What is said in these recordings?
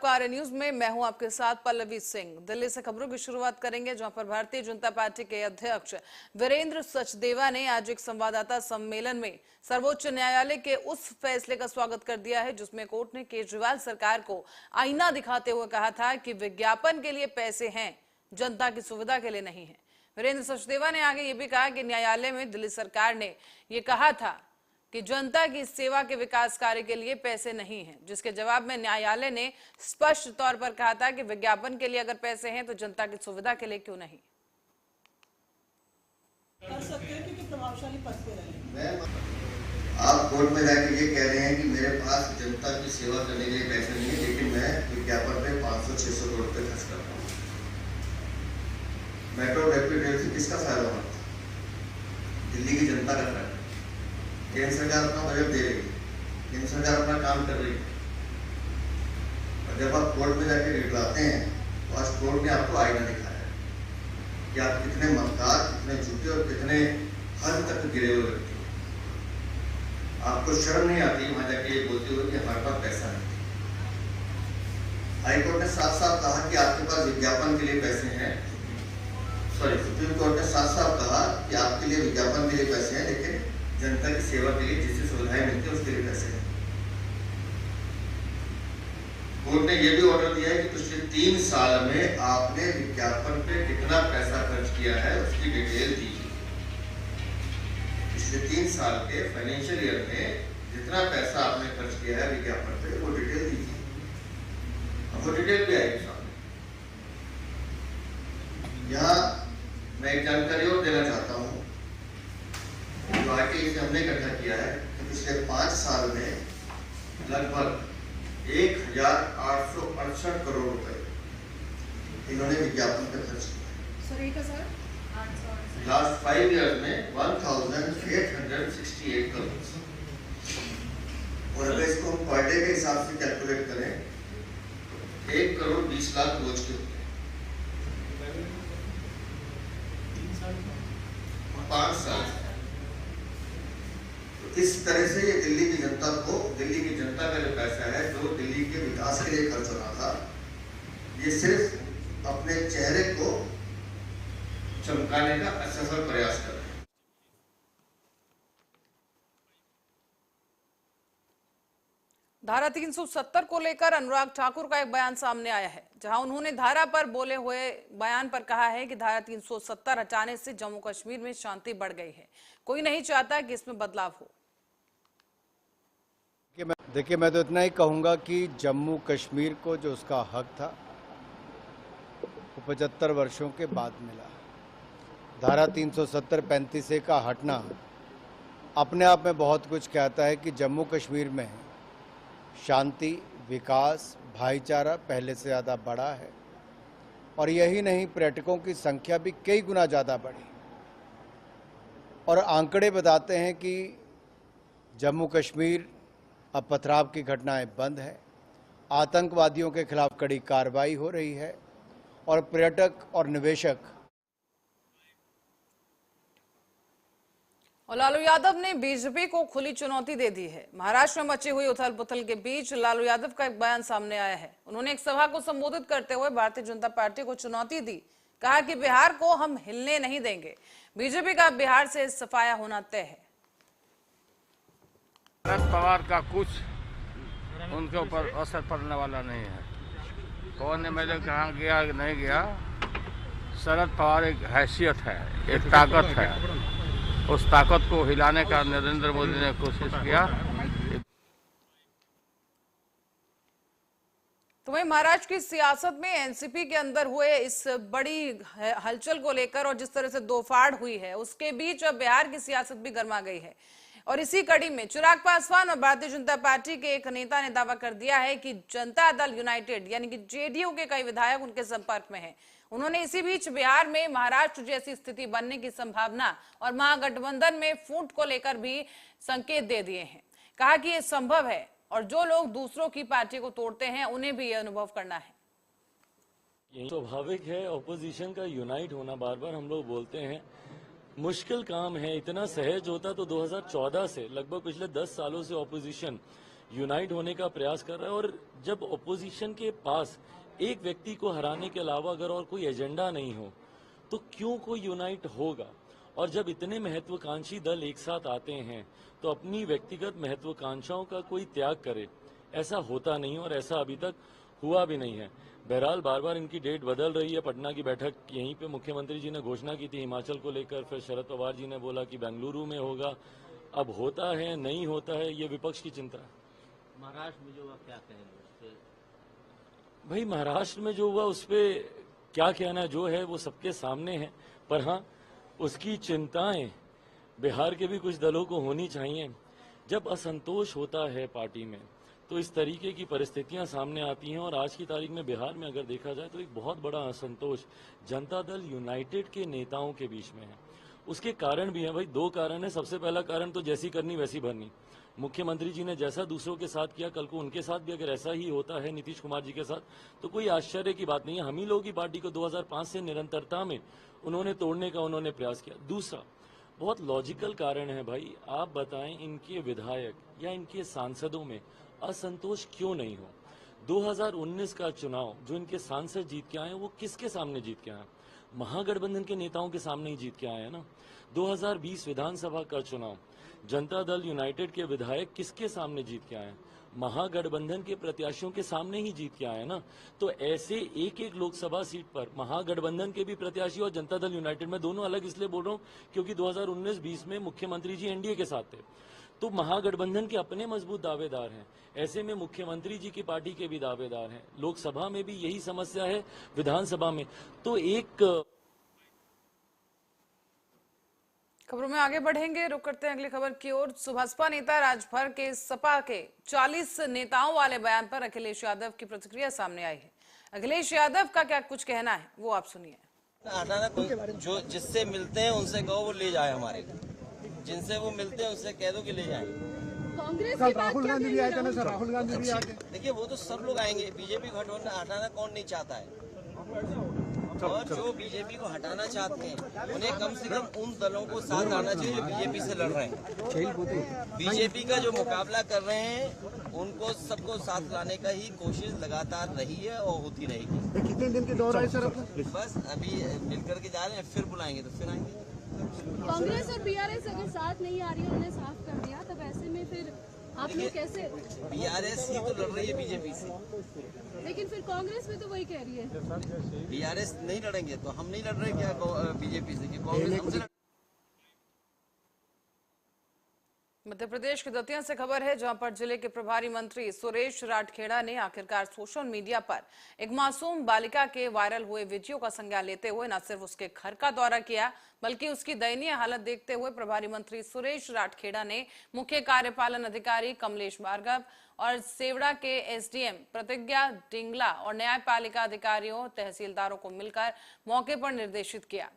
आपका आर्य न्यूज में। मैं हूं आपके साथ पल्लवी सिंह। दिल्ली से खबरों की शुरुआत करेंगे, जहां पर भारतीय जनता पार्टी के अध्यक्ष वीरेंद्र सचदेवा ने आज एक संवाददाता सम्मेलन में सर्वोच्च न्यायालय के उस फैसले का स्वागत कर दिया है जिसमें कोर्ट ने केजरीवाल सरकार को आईना दिखाते हुए कहा था कि विज्ञापन के लिए पैसे हैं, जनता की सुविधा के लिए नहीं है। वीरेंद्र सचदेवा ने आगे ये भी कहा कि न्यायालय में दिल्ली सरकार ने ये कहा था कि जनता की सेवा के विकास कार्य के लिए पैसे नहीं हैं, जिसके जवाब में न्यायालय ने स्पष्ट तौर पर कहा था कि विज्ञापन के लिए अगर पैसे हैं तो जनता की सुविधा के लिए क्यों नहीं। कर सकते हैं क्योंकि प्रभावशाली पद पे रहे। आप कोर्ट में जाके ये कह रहे हैं कि मेरे पास जनता की सेवा करने के लिए पैसे नहीं है, लेकिन मैं विज्ञापन पे 500-600 करोड़ रुपए खर्च करता हूँ। मेट्रो रैपिड रेल से किसका फायदा होना था? दिल्ली की जनता का फायदा। केंद्र सरकार अपना बजट दे रही है, केंद्र सरकार अपना काम कर रही है, और जब आप कोर्ट में जाके रिटलाते हैं तो आज कोर्ट ने आपको आईना दिखाया है कि आप कितने ममताज, कितने झूठे और कितने हद तक गिरे हुए व्यक्ति हो। आपको शर्म नहीं आती वहां जाके ये बोलते हुए कि हमारे पास पैसा नहीं। हाईकोर्ट ने साफ साफ कहा कि आपके पास विज्ञापन के लिए पैसे हैं, सुप्रीम कोर्ट ने साफ साफ कहा कि आपके लिए विज्ञापन के लिए पैसे हैं, लेकिन जनता की सेवा के लिए जिससे सुविधाएं मिलती है उसके लिए पैसे हैं। कोर्ट ने यह भी ऑर्डर दिया है कि पिछले 3 साल में आपने विज्ञापन पे कितना पैसा खर्च किया है उसकी डिटेल दीजिए। पिछले 3 साल के फाइनेंशियल ईयर में जितना पैसा आपने खर्च किया है विज्ञापन पे वो डिटेल दीजिए। अब वो डिटेल भी आएगी सामने। यहाँ मैं एक जानकारी और देना चाहता हूँ। जो आरटीआई से हमने इकट्ठा किया है कि पिछले 5 साल में लगभग 1868 करोड़ रुपए इन्होंने विज्ञापन पर खर्च किया। लास्ट 5 ईयर्स में 1868 करोड़। और अगर इसको हम पर डे के हिसाब से कैलकुलेट करें, 1 करोड़ 20 लाख रोज के होते हैं 5 साल। इस तरह से ये दिल्ली की जनता को, दिल्ली की जनता का जो पैसा है जो दिल्ली के विकास के लिए खर्च हो रहा था, ये सिर्फ अपने चेहरे को चमकाने का असफल प्रयास कर रहे हैं। धारा 370 को लेकर अनुराग ठाकुर का एक बयान सामने आया है, जहां उन्होंने धारा पर बोले हुए बयान पर कहा है कि धारा 370 हटाने से जम्मू कश्मीर में शांति बढ़ गई है। कोई नहीं चाहता कि इसमें बदलाव हो। देखिए, मैं तो इतना ही कहूंगा कि जम्मू कश्मीर को जो उसका हक था वो 75 वर्षों के बाद मिला। धारा 370-35A का हटना अपने आप में बहुत कुछ कहता है कि जम्मू कश्मीर में शांति, विकास, भाईचारा पहले से ज़्यादा बढ़ा है। और यही नहीं, पर्यटकों की संख्या भी कई गुना ज़्यादा बढ़ी। और आंकड़े बताते हैं कि जम्मू कश्मीर अब पथराव की घटनाएं बंद है, आतंकवादियों के खिलाफ कड़ी कार्रवाई हो रही है और पर्यटक और निवेशक। और लालू यादव ने बीजेपी को खुली चुनौती दे दी है। महाराष्ट्र में मची हुई उथल पुथल के बीच लालू यादव का एक बयान सामने आया है। उन्होंने एक सभा को संबोधित करते हुए भारतीय जनता पार्टी को चुनौती दी। कहा कि बिहार को हम हिलने नहीं देंगे। बीजेपी का बिहार से सफाया होना तय है। शरद पवार का कुछ उनके ऊपर असर पड़ने वाला नहीं है। कौन ने मेरे कहाँ गया नहीं गया, शरद पवार एक हैसियत है, एक ताकत है। उस ताकत को हिलाने का नरेंद्र मोदी ने कोशिश किया। तो वहीं महाराष्ट्र की सियासत में एनसीपी के अंदर हुए इस बड़ी हलचल को लेकर और जिस तरह से दो फाड़ हुई है, उसके बीच अब बिहार की सियासत भी गर्मा गई है। और इसी कड़ी में चिराग पासवान और भारतीय जनता पार्टी के एक नेता ने दावा कर दिया है कि जनता दल यूनाइटेड यानी कि जेडीयू के कई विधायक उनके संपर्क में हैं। उन्होंने इसी बीच बिहार में महाराष्ट्र जैसी स्थिति बनने की संभावना और महागठबंधन में फूट को लेकर भी संकेत दे दिए हैं। कहा कि यह संभव है और जो लोग दूसरों की पार्टी को तोड़ते हैं उन्हें भी यह अनुभव करना है। यही स्वाभाविक है, ऑपोजिशन का यूनाइट होना। बार बार हम लोग बोलते हैं मुश्किल काम है। इतना सहज होता तो 2014 से लगभग पिछले 10 सालों से ऑपोजिशन यूनाइट होने का प्रयास कर रहा है। और जब ऑपोजिशन के पास एक व्यक्ति को हराने के अलावा अगर और कोई एजेंडा नहीं हो तो क्यों कोई यूनाइट होगा। और जब इतने महत्वाकांक्षी दल एक साथ आते हैं तो अपनी व्यक्तिगत महत्वाकांक्षाओं का कोई त्याग करे, ऐसा होता नहीं और ऐसा अभी तक हुआ भी नहीं है। बहरहाल बार बार इनकी डेट बदल रही है। पटना की बैठक यहीं पे मुख्यमंत्री जी ने घोषणा की थी हिमाचल को लेकर, फिर शरद पवार जी ने बोला कि बेंगलुरु में होगा। अब होता है नहीं होता है ये विपक्ष की चिंता है। महाराष्ट्र में जो हुआ क्या कहेंगे उस पे? भाई महाराष्ट्र में जो हुआ उस पर क्या कहना, जो है वो सबके सामने है। पर हाँ, उसकी चिंताएं बिहार के भी कुछ दलों को होनी चाहिए। जब असंतोष होता है पार्टी में तो इस तरीके की परिस्थितियां सामने आती हैं। और आज की तारीख में बिहार में अगर देखा जाए तो एक बहुत बड़ा असंतोष जनता दल यूनाइटेड के नेताओं के बीच में है। उसके कारण भी हैं भाई, दो कारण है। सबसे पहला कारण तो जैसी करनी वैसी भरनी। मुख्यमंत्री जी ने जैसा दूसरों के साथ किया, कल को उनके साथ भी अगर ऐसा ही होता है नीतीश कुमार जी के साथ, तो कोई आश्चर्य की बात नहीं है। हम ही लोगों की पार्टी को 2005 से निरंतरता में उन्होंने तोड़ने का उन्होंने प्रयास किया। दूसरा बहुत लॉजिकल कारण है भाई, आप बताएं इनके विधायक या इनके सांसदों में असंतोष क्यों नहीं हो। 2019 का चुनाव जो इनके सांसद जीत के आए वो किसके सामने जीत के आए? महागठबंधन के नेताओं के सामने ही जीत के आए हैं ना। 2020 विधानसभा का चुनाव जनता दल यूनाइटेड के विधायक किसके सामने जीत के आए हैं? महागठबंधन के प्रत्याशियों के सामने ही जीत के आए हैं ना। तो ऐसे एक एक लोकसभा सीट पर महागठबंधन के भी प्रत्याशी और जनता दल यूनाइटेड में दोनों अलग इसलिए बोल रहा हूं क्योंकि 2019-20 में मुख्यमंत्री जी एनडीए के साथ थे, तो महागठबंधन के अपने मजबूत दावेदार हैं। ऐसे में मुख्यमंत्री जी की पार्टी के भी दावेदार हैं। लोकसभा में भी यही समस्या है, विधानसभा में तो एक। खबरों में आगे बढ़ेंगे, रुक करते हैं अगली खबर की ओर। सुभाषपा नेता राजभर के सपा के 40 नेताओं वाले बयान पर अखिलेश यादव की प्रतिक्रिया सामने आई है। अखिलेश यादव का क्या कुछ कहना है वो आप सुनिए। जो जिससे मिलते हैं उनसे कहो वो ले जाए, हमारे जिनसे वो मिलते हैं उनसे कह दो कि ले जाए। कांग्रेस की राहुल गांधी भी आए थे ना सर, राहुल गांधी भी आए। देखिए वो तो सब लोग आएंगे, बीजेपी को हटाना कौन नहीं चाहता है। और जो बीजेपी को हटाना चाहते हैं उन्हें कम से कम उन दलों को साथ आना चाहिए जो बीजेपी से लड़ रहे हैं। बीजेपी का जो मुकाबला कर रहे हैं उनको सबको साथ लाने का ही कोशिश लगातार रही है और होती रहेगी। कितने दिन के दौर है सर? बस अभी मिलकर के जा रहे हैं, फिर बुलाएंगे तो फिर आएंगे। कांग्रेस और बीआरएस अगर साथ नहीं आ रही है, उन्होंने साफ कर दिया, तब ऐसे में फिर आप लोग कैसे? बीआरएस ही तो लड़ रही है बीजेपी से, लेकिन फिर कांग्रेस में तो वही कह रही है बीआरएस नहीं लड़ेंगे तो हम नहीं लड़ रहे क्या बीजेपी से, कि कांग्रेस हमसे। मध्य प्रदेश के दतिया से खबर है, जहां पर जिले के प्रभारी मंत्री सुरेश राठखेड़ा ने आखिरकार सोशल मीडिया पर एक मासूम बालिका के वायरल हुए वीडियो का संज्ञान लेते हुए न सिर्फ उसके घर का दौरा किया बल्कि उसकी दयनीय हालत देखते हुए प्रभारी मंत्री सुरेश राठखेड़ा ने मुख्य कार्यपालन अधिकारी कमलेश भार्गव और सेवड़ा के एसडीएम प्रतिज्ञा डिंगला और न्यायपालिका अधिकारियों तहसीलदारों को मिलकर मौके पर निर्देशित किया।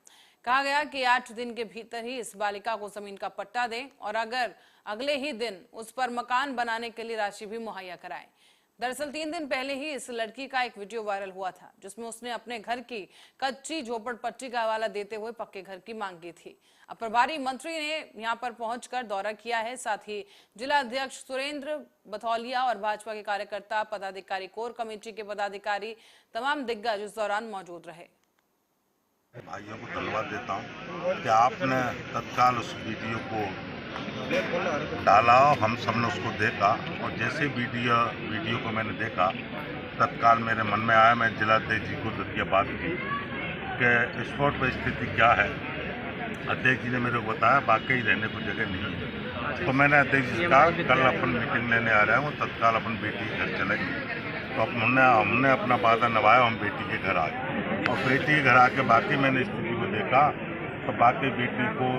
कहा गया कि 8 दिन के भीतर ही इस बालिका को जमीन का पट्टा दें और अगर अगले ही दिन उस पर मकान बनाने के लिए राशि भी मुहैया कराएं। दरअसल 3 दिन पहले ही इस लड़की का एक वीडियो वायरल हुआ था जिसमें उसने अपने घर की कच्ची झोपड़पट्टी का हवाला देते हुए पक्के घर की मांग की थी। अब प्रभारी मंत्री ने यहां पर पहुंचकर दौरा किया है। साथ ही जिला अध्यक्ष सुरेंद्र बथौलिया और भाजपा के कार्यकर्ता पदाधिकारी कोर कमेटी के पदाधिकारी तमाम दिग्गज इस दौरान मौजूद रहे। भाइयों को धन्यवाद देता हूँ कि आपने तत्काल उस वीडियो को डाला, हम सब ने उसको देखा और जैसे वीडियो को मैंने देखा तत्काल मेरे मन में आया। मैं जिलाध्यक्ष जी को दतिया बात की कि स्पॉट पर स्थिति क्या है। अध्यक्ष जी ने मेरे को बताया वाकई रहने को जगह नहीं है, तो मैंने अध्यक्ष जी का कल अपन मीटिंग लेने आ रहा है, वो तत्काल अपन बेटी के घर चले गए। तो हमने अपना वादा निभाया, हम बेटी के घर आ गए और बेटी के घर आके बाकी मैंने स्थिति को देखा तो बाकी बेटी को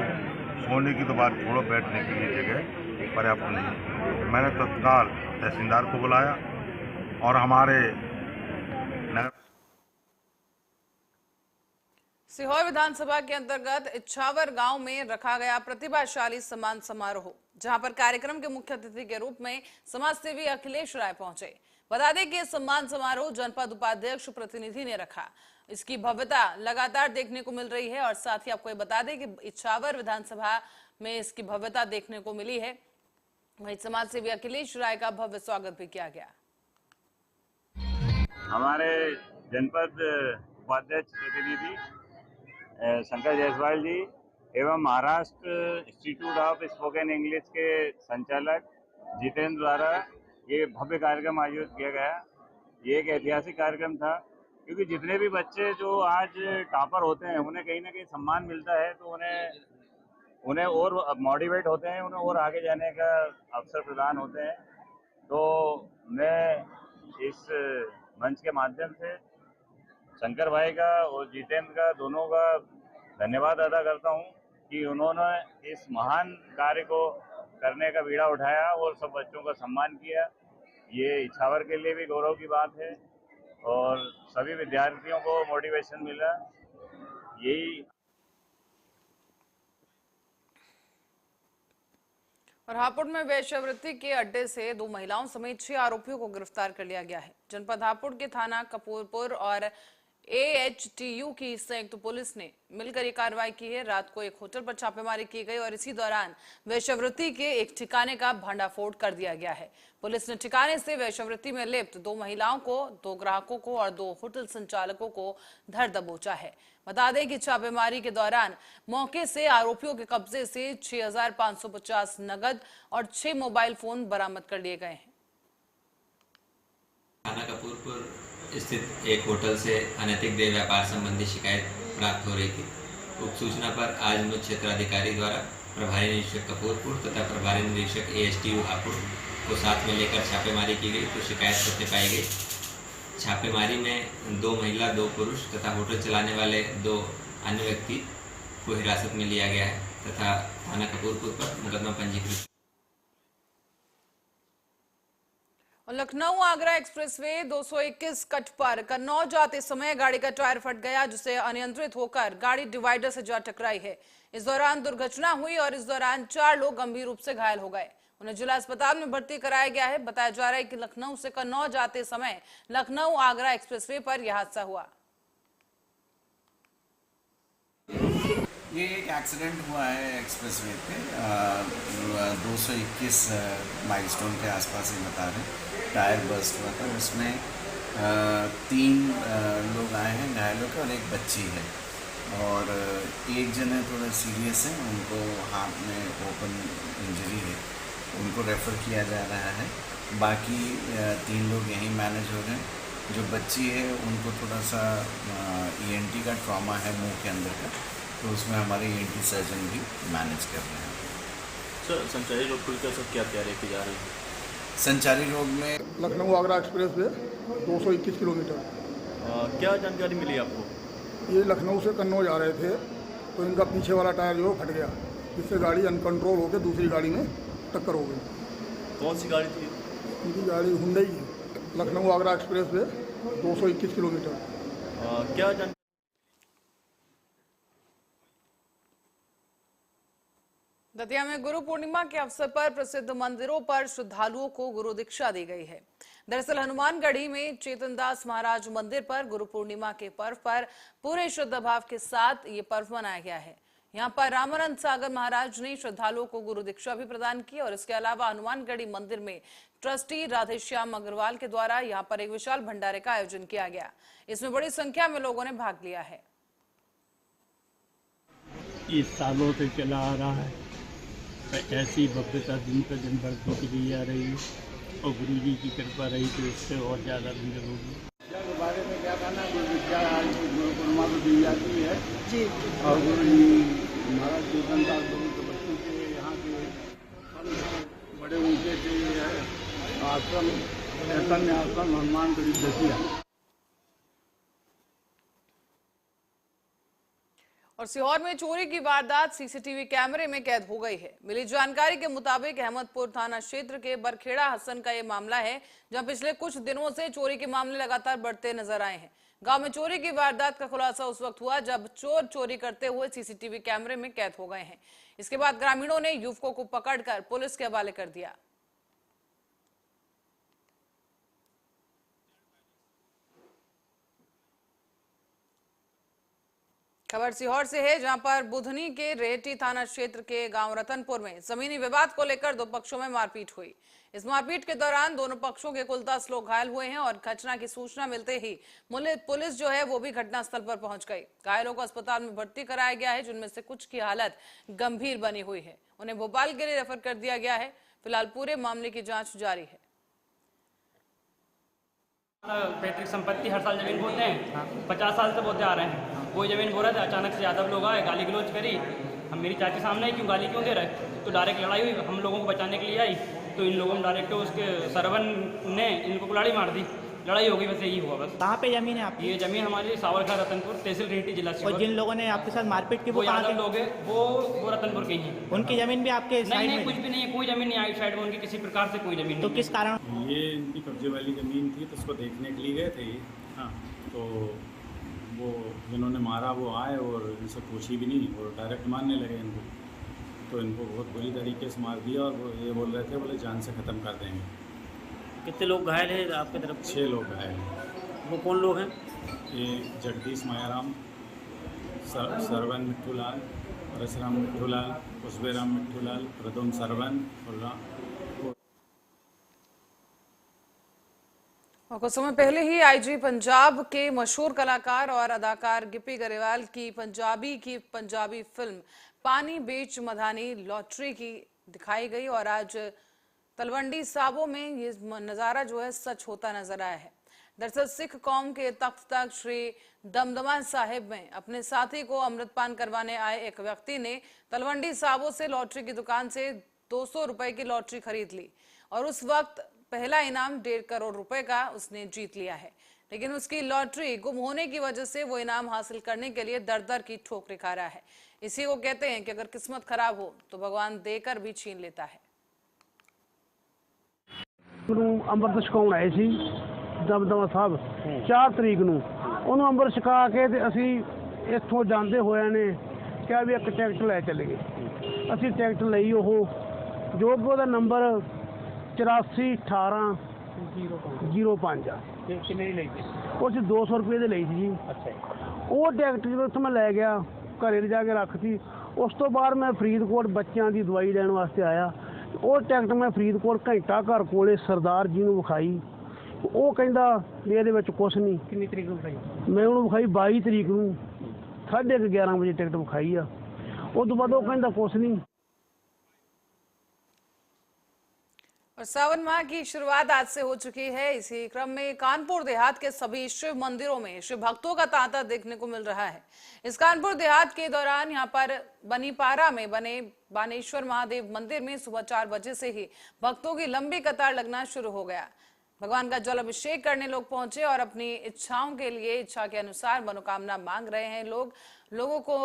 सोने की तो बात छोड़ो, बैठने के लिए जगह पर्याप्त नहीं। मैंने तत्काल तहसीलदार को बुलाया और हमारे सीहोर विधानसभा के अंतर्गत इच्छावर गांव में रखा गया प्रतिभाशाली सम्मान समारोह, जहां पर कार्यक्रम के मुख्य अतिथि के रूप में समाज सेवी अखिलेश राय पहुंचे। बता दें कि सम्मान समारोह जनपद उपाध्यक्ष प्रतिनिधि ने रखा। इसकी भव्यता लगातार देखने को मिल रही है और साथ ही आपको ये बता दें कि इच्छावर विधानसभा में इसकी भव्यता देखने को मिली है। वहीं समाज सेवी अखिलेश राय का भव्य स्वागत भी किया गया। हमारे जनपद उपाध्यक्ष प्रतिनिधि शंकर जायसवाल जी एवं Maharashtra institute of spoken English के संचालक जितेंद्र द्वारा ये भव्य कार्यक्रम आयोजित किया गया। ये एक ऐतिहासिक कार्यक्रम था, क्योंकि जितने भी बच्चे जो आज टॉपर होते हैं उन्हें कहीं ना कहीं सम्मान मिलता है, तो उन्हें और मोटिवेट होते हैं, उन्हें और आगे जाने का अवसर प्रदान होते हैं। तो मैं इस मंच के माध्यम से शंकर भाई का और जितेंद्र का, दोनों का धन्यवाद अदा करता हूं कि उन्होंने इस महान कार्य को करने का बीड़ा उठाया और सब बच्चों का सम्मान किया। ये इछावर के लिए भी गौरव की बात है और सभी विद्यार्थियों को मोटिवेशन मिला। यही। और हापुड़ में वेश्यावृत्ति के अड्डे से 2 महिलाओं समेत 6 आरोपियों को गिरफ्तार कर लिया गया है। जनपद हापुड़ के थाना कपूरपुर और AHTU की संयुक्त पुलिस ने मिलकर ये कार्रवाई की है। रात को एक होटल पर छापेमारी की गई और इसी दौरान वेश्यावृत्ति के एक ठिकाने का भंडाफोड़ कर दिया गया है। पुलिस ने ठिकाने से वेश्यावृत्ति में लिप्त 2 महिलाओं को, 2 ग्राहकों को और 2 होटल संचालकों को धर दबोचा है। बता दें कि छापेमारी के दौरान मौके से आरोपियों के कब्जे से 6,550 नगद और 6 मोबाइल फोन बरामद कर लिए गए हैं। थाना कपूरपुर स्थित एक होटल से अनैतिक देह व्यापार संबंधी शिकायत प्राप्त हो रही थी। उक्त सूचना पर आज मुख्य क्षेत्राधिकारी द्वारा प्रभारी निरीक्षक कपूरपुर तथा प्रभारी निरीक्षक AHTU हापुड़ को साथ में लेकर छापेमारी की गई, तो शिकायत सत्य पाई गई। छापेमारी में 2 महिला 2 पुरुष तथा होटल चलाने वाले 2 अन्य व्यक्ति को हिरासत में लिया गया है तथा थाना कपूरपुर पर मुकदमा पंजीकृत। लखनऊ आगरा एक्सप्रेसवे 221 कट पर कन्नौज जाते समय गाड़ी का टायर फट गया, जिससे अनियंत्रित होकर गाड़ी डिवाइडर से जा टकराई है। इस दौरान दुर्घटना हुई और इस दौरान 4 लोग गंभीर रूप से घायल हो गए। उन्हें जिला अस्पताल में भर्ती कराया गया है। बताया जा रहा है कि लखनऊ से कन्नौज जाते समय लखनऊ आगरा एक्सप्रेसवे पर यह हादसा हुआ। ये एक एक्सीडेंट हुआ है एक्सप्रेसवे पे 221 माइलस्टोन के आसपास ही बता रहे हैं। टायर बर्स्ट हुआ था, उसमें 3 लोग आए हैं घायलों के और एक बच्ची है, और एक जने थोड़ा सीरियस है, उनको हाथ में ओपन इंजरी है, उनको रेफ़र किया जा रहा है। बाकी 3 लोग यहीं मैनेज हो रहे हैं। जो बच्ची है उनको थोड़ा सा ENT का ट्रॉमा है मुंह के अंदर का, तो उसमें हमारे ENT सर्जन भी मैनेज कर रहे हैं। सर, संचारी रोग को लेकर सब क्या तैयारी की जा रही है? संचारी रोग में Lucknow Agra express way 221 kilometre. क्या जानकारी मिली आपको? ये लखनऊ से कन्नौज आ रहे थे, तो इनका पीछे वाला टायर जो फट गया, जिससे गाड़ी अनकंट्रोल होकर दूसरी गाड़ी में टक्कर हो गई। कौन सी गाड़ी थी? इनकी गाड़ी हुंडई है। Lucknow Agra express way 221 kilometre. क्या जानकारी? दतिया में गुरु पूर्णिमा के अवसर पर प्रसिद्ध मंदिरों पर श्रद्धालुओं को गुरु दीक्षा दी गई है। दरअसल हनुमानगढ़ी में चेतनदास महाराज मंदिर पर गुरु पूर्णिमा के पर्व पर पूरे श्रद्धा भाव के साथ ये पर्व मनाया गया है। यहाँ पर रामानंद सागर महाराज ने श्रद्धालुओं को गुरु दीक्षा भी प्रदान की और इसके अलावा हनुमानगढ़ी मंदिर में ट्रस्टी राधेश्याम अग्रवाल के द्वारा यहाँ पर एक विशाल भंडारे का आयोजन किया गया। इसमें बड़ी संख्या में लोगों ने भाग लिया है। इस सालों से चला आ रहा है, ऐसी भव्यता दिन पर दिन बढ़ती चली जा रही है और गुरु जी की कृपा रही तो इससे और ज़्यादा भीड़ होगी। के बारे में क्या कहना है? गुरु दीक्षा आज गुरु पूर्णिमा को दी जाती है जी, और गुरु जी महाराज चेतनदास गुरु के बच्चों के यहाँ के बड़े ऊंचे से आश्रम चैतन्य आश्रम हनुमानगढ़ी दतिया। और सीहोर में चोरी की वारदात सीसीटीवी कैमरे में कैद हो गई है। मिली जानकारी के मुताबिक अहमदपुर थाना क्षेत्र के बरखेड़ा हसन का ये मामला है, जहां पिछले कुछ दिनों से चोरी के मामले लगातार बढ़ते नजर आए हैं। गांव में चोरी की वारदात का खुलासा उस वक्त हुआ जब चोर चोरी करते हुए सीसीटीवी कैमरे में कैद हो गए हैं। इसके बाद ग्रामीणों ने युवकों को पकड़कर पुलिस के हवाले कर दिया। खबर सीहोर से है, जहां पर बुधनी के रेहटी थाना क्षेत्र के गांव रतनपुर में जमीनी विवाद को लेकर दो पक्षों में मारपीट हुई। इस मारपीट के दौरान दोनों पक्षों के कुल 10 लोग घायल हुए हैं और घटना की सूचना मिलते ही पुलिस जो है वो भी घटनास्थल पर पहुंच गई। घायलों को अस्पताल में भर्ती कराया गया है, जिनमें से कुछ की हालत गंभीर बनी हुई है। उन्हें भोपाल के लिए रेफर कर दिया गया है। फिलहाल पूरे मामले की जाँच जारी है। पैतृक संपत्ति हर साल जमीन बोते हैं, 50 साल से बोते आ रहे हैं। कोई जमीन बो रहा था, अचानक से यादव लोग आए, गाली गलौज करी। हम मेरी चाची सामने क्यों गाली क्यों दे रहे, तो डायरेक्ट लड़ाई हुई। हम लोगों को बचाने के लिए आई तो इन लोगों ने डायरेक्ट उसके सरवन ने इनको कुल्हाड़ी मार दी। लड़ाई हो गई, बस यही हुआ। बस कहाँ पे जमीन है आपकी? ये जमीन हमारी सावरखा रतनपुर, तहसील रेहटी, जिला सीहोर। और जिन लोगों ने आपके साथ मारपीट की वो यादव लोग हैं, वो रतनपुर के ही हैं। उनकी जमीन भी आपके साइड में? कुछ भी नहीं है, कोई जमीन नहीं आई साइड में उनकी, किसी प्रकार से कोई जमीन। तो किस कारण? ये इनकी कब्जे वाली ज़मीन थी, तो उसको देखने के लिए गए थे। हाँ, तो वो जिन्होंने मारा वो आए और इनसे पूछी भी नहीं और डायरेक्ट मारने लगे इनको। तो इनको बहुत बुरी तरीके से मार दिया और वो ये बोल रहे थे बोले जान से ख़त्म कर देंगे। कितने लोग घायल हैं आपकी तरफ? 6 लोग घायल हैं। वो कौन लोग हैं? ये जगदीश मायाराम, सरवन मिट्ठूलाल, परशुराम मिट्ठूलाल, कुशबेराम मिट्ठूलाल, प्रदुम सरवन और कुछ समय पहले ही आईजी पंजाब के मशहूर कलाकार और अदाकार गिप्पी गरेवाल की पंजाबी फिल्म पानी बीच मधानी लॉटरी की दिखाई गई और आज तलवंडी साबो में ये नज़ारा जो है सच होता नजर आया है। दरअसल सिख कौम के तख्त तक श्री दमदमा साहिब में अपने साथी को अमृतपान करवाने आए एक व्यक्ति ने तलवंडी साबो से लॉटरी की दुकान से 200 रुपए की लॉटरी खरीद ली और उस वक्त पहला इनाम 1.5 करोड़ रुपए का उसने जीत लिया है। लेकिन उसकी लॉटरी गुम होने की वजह से वो इनाम हासिल करने के लिए दर दर की ठोकरें खा रहा है। इसी को कहते हैं कि अगर किस्मत खराब हो तो भगवान देकर भी छीन लेता है। ਅੰਮ੍ਰਿਤ ਛਕਾਉਣ ਆਏ ਸੀ ਦਮਦਮਾ ਸਾਹਿਬ 4 ਤਰੀਕ ਨੂੰ। ਉਹਨੂੰ ਅੰਮ੍ਰਿਤ ਛਕਾ ਕੇ ਤੇ ਅਸੀਂ ਇੱਥੋਂ ਜਾਂਦੇ ਹੋਇਆਂ ਨੇ ਕਿਹਾ ਵੀ ਇੱਕ ਟਿਕਟ ਲੈ ਚੱਲੀਏ। ਅਸੀਂ ਟਿਕਟ ਲਈ, ਉਹ ਜੋ ਕਿ ਉਹਦਾ ਨੰਬਰ 841805 ਆ। ਕਿੰਨੇ ਦੀ ਲਈ ਸੀ? ਉਹ 'ਚ 200 ਰੁਪਏ ਦੇ ਲਈ ਸੀ ਜੀ। ਅੱਛਾ। ਉਹ ਟਿਕਟ ਜਦੋਂ ਉੱਥੇ ਮੈਂ ਲੈ ਗਿਆ, ਘਰੇ ਲਿਜਾ ਕੇ ਰੱਖਤੀ। ਉਸ ਤੋਂ ਬਾਅਦ ਮੈਂ ਫਰੀਦਕੋਟ ਬੱਚਿਆਂ ਦੀ ਦਵਾਈ ਲੈਣ ਵਾਸਤੇ ਆਇਆ। ਉਹ ਟਿਕਟ ਮੈਂ ਫਰੀਦਕੋਟ ਘੰਟਾ ਘਰ ਕੋਲੇ ਸਰਦਾਰ ਜੀ ਨੂੰ ਵਿਖਾਈ। ਉਹ ਕਹਿੰਦਾ ਵੀ ਇਹਦੇ ਵਿੱਚ ਕੁਛ ਨਹੀਂ। ਕਿੰਨੀ ਤਰੀਕ ਨੂੰ ਵਿਖਾਈ? ਮੈਂ ਉਹਨੂੰ ਵਿਖਾਈ 22 ਤਰੀਕ ਨੂੰ 11:30 ਵਜੇ ਟਿਕਟ ਵਿਖਾਈ ਆ। ਉਸ ਤੋਂ ਬਾਅਦ ਉਹ ਕਹਿੰਦਾ ਕੁਛ नहीं। और सावन माह की शुरुआत आज से हो चुकी है। इसी क्रम में कानपुर देहात के सभी शिव मंदिरों में शिव भक्तों का तांता देखने को मिल रहा है। इस कानपुर देहात के दौरान यहाँ पर बनीपारा में बने बानेश्वर महादेव मंदिर में सुबह 4 बजे से ही भक्तों की लंबी कतार लगना शुरू हो गया। भगवान का जल अभिषेक करने लोग पहुंचे और अपनी इच्छाओं के लिए इच्छा के अनुसार मनोकामना मांग रहे हैं। लोगों को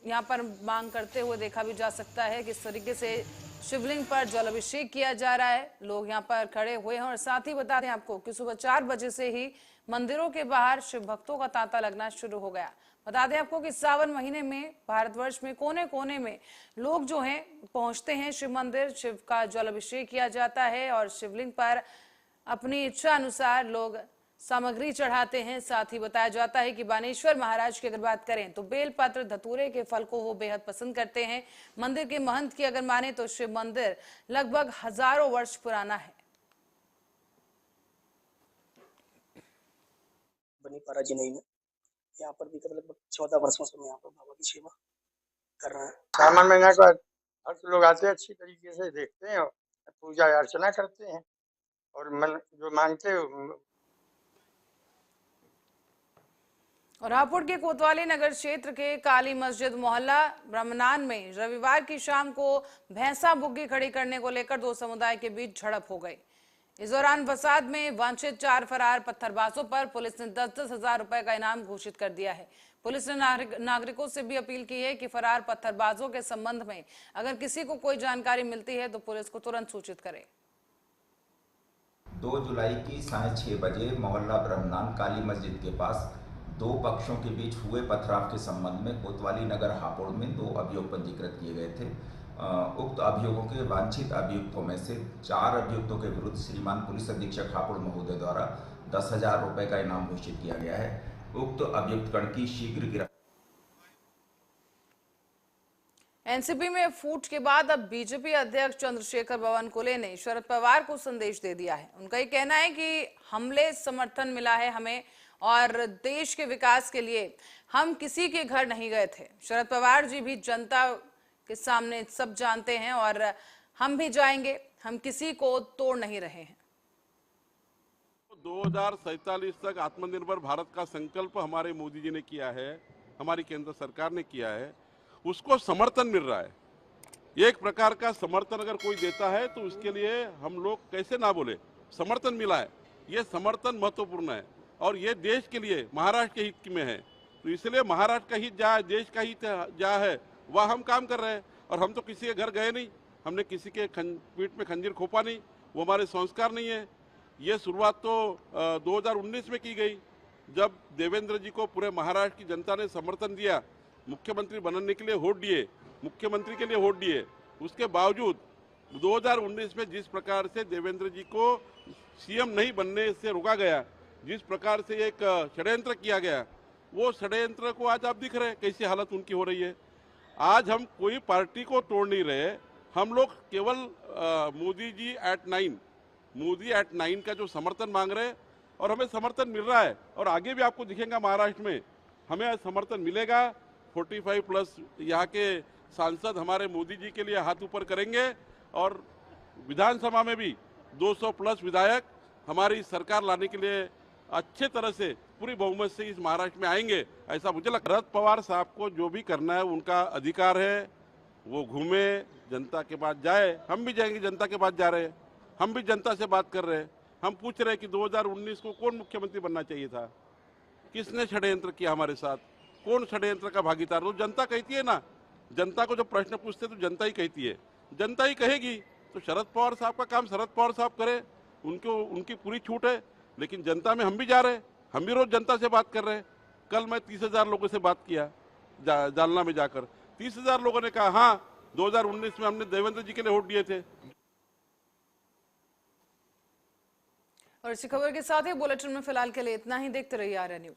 यहाँ पर मांग करते हुए देखा भी जा सकता है। किस तरीके से शिवलिंग पर जल अभिषेक किया जा रहा है, लोग यहाँ पर खड़े हुए हैं। और साथ ही बता दें आपको कि सुबह 4 बजे से ही मंदिरों के बाहर शिव भक्तों का तांता लगना शुरू हो गया। बता दें आपको कि सावन महीने में भारतवर्ष में कोने कोने में लोग जो हैं पहुंचते हैं शिव मंदिर। शिव का जल अभिषेक किया जाता है और शिवलिंग पर अपनी इच्छा अनुसार लोग सामग्री चढ़ाते हैं। साथ ही बताया जाता है कि बानेश्वर महाराज की अगर बात करें तो बेलपत्र धतूरे के फल को वो बेहद पसंद करते हैं। मंदिर के महंत की अगर माने तो शिव मंदिर लगभग हजारों वर्ष पुराना है। बनीपारा जिले में यहाँ पर भी लगभग 14 वर्षों से मैं यहाँ पर बाबा की सेवा कर रहा है। सावन महीना के बाद हर लोग आते हैं, अच्छी तरीके से देखते हैं और पूजा अर्चना करते हैं और मन जो मांगते हैं। और रायपुर के कोतवाली नगर क्षेत्र के काली मस्जिद मोहल्ला ब्रह्मनान में रविवार की शाम को भैंसा बुग्गी खड़ी करने को लेकर दो समुदाय के बीच झड़प हो गई। इस दौरान फसाद में वांछित 4 फरार पत्थरबाजों पर पुलिस ने 10-10 हजार रुपए का इनाम घोषित कर दिया है। पुलिस ने नागरिकों से भी अपील की है कि फरार पत्थरबाजों के संबंध में अगर किसी को कोई जानकारी मिलती है तो पुलिस को तुरंत सूचित करे। 2 जुलाई की 6:30 बजे मोहल्ला ब्रह्मनान काली मस्जिद के पास 2 पक्षों के बीच हुए पथराव के संबंध में कोतवाली नगर हापुड़ में 2 अभियोग पंजीकृत किए गए थे। उक्त अभियोगों के वांछित अभियुक्तों में से 4 अभियुक्तों के विरुद्ध श्रीमान पुलिस अधीक्षक हापुड़ महोदय द्वारा 10,000 रुपए का इनाम घोषित किया गया है। उक्त अभियुक्त गण की शीघ्र गिरफ्तारी एनसीपी में फूट के बाद अब बीजेपी अध्यक्ष चंद्रशेखर बावनकुले ने शरद पवार को संदेश दे दिया है। उनका ये कहना है कि हमले समर्थन मिला है हमें और देश के विकास के लिए हम किसी के घर नहीं गए थे। शरद पवार जी भी जनता के सामने सब जानते हैं और हम भी जाएंगे, हम किसी को तोड़ नहीं रहे हैं। 2047 तक आत्मनिर्भर भारत का संकल्प हमारे मोदी जी ने किया है, हमारी केंद्र सरकार ने किया है, उसको समर्थन मिल रहा है। एक प्रकार का समर्थन अगर कोई देता है तो उसके लिए हम लोग कैसे ना बोले, समर्थन मिला है। ये समर्थन महत्वपूर्ण है और ये देश के लिए महाराष्ट्र के हित में है, तो इसलिए महाराष्ट्र का हित जहाँ है, देश का हित जहाँ है, वह हम काम कर रहे हैं। और हम तो किसी के घर गए नहीं, हमने किसी के पीठ में खंजीर खोपा नहीं, वो हमारे संस्कार नहीं है। ये शुरुआत तो 2019 में की गई, जब देवेंद्र जी को पूरे महाराष्ट्र की जनता ने समर्थन दिया, मुख्यमंत्री बनने के लिए वोट दिए, मुख्यमंत्री के लिए वोट दिए। उसके बावजूद 2019 में जिस प्रकार से देवेंद्र जी को सीएम नहीं बनने से रोका गया, जिस प्रकार से एक षड्यंत्र किया गया, वो षड्यंत्र को आज आप दिख रहे हैं कैसी हालत उनकी हो रही है। आज हम कोई पार्टी को तोड़ नहीं रहे, हम लोग केवल मोदी जी एट 9 का जो समर्थन मांग रहे हैं और हमें समर्थन मिल रहा है। और आगे भी आपको दिखेगा महाराष्ट्र में हमें समर्थन मिलेगा। 45 प्लस यहाँ के सांसद हमारे मोदी जी के लिए हाथ ऊपर करेंगे और विधानसभा में भी 200 प्लस विधायक हमारी सरकार लाने के लिए अच्छे तरह से पूरी बहुमत से इस महाराष्ट्र में आएंगे, ऐसा मुझे लगता है। शरद पवार साहब को जो भी करना है उनका अधिकार है, वो घूमे, जनता के पास जाए। हम भी जाएंगे, जनता के पास जा रहे हैं, हम भी जनता से बात कर रहे हैं। हम पूछ रहे हैं कि 2019 को कौन मुख्यमंत्री बनना चाहिए था, किसने षड्यंत्र किया हमारे साथ, कौन षड्यंत्र का भागीदार। तो जनता कहती है ना, जनता को जो प्रश्न पूछते तो जनता ही कहती है, जनता ही कहेगी। तो शरद पवार साहब का काम शरद पवार साहब करे, उनकी पूरी छूट है। लेकिन जनता में हम भी जा रहे हैं, हम भी रोज जनता से बात कर रहे हैं। कल मैं 30,000 लोगों से बात किया जालना में जाकर, 30,000 लोगों ने कहा हाँ 2019 में हमने देवेंद्र जी के लिए वोट दिए थे। और इसी खबर के साथ ही बुलेटिन में फिलहाल के लिए इतना ही। देखते रहिए आर्या न्यूज।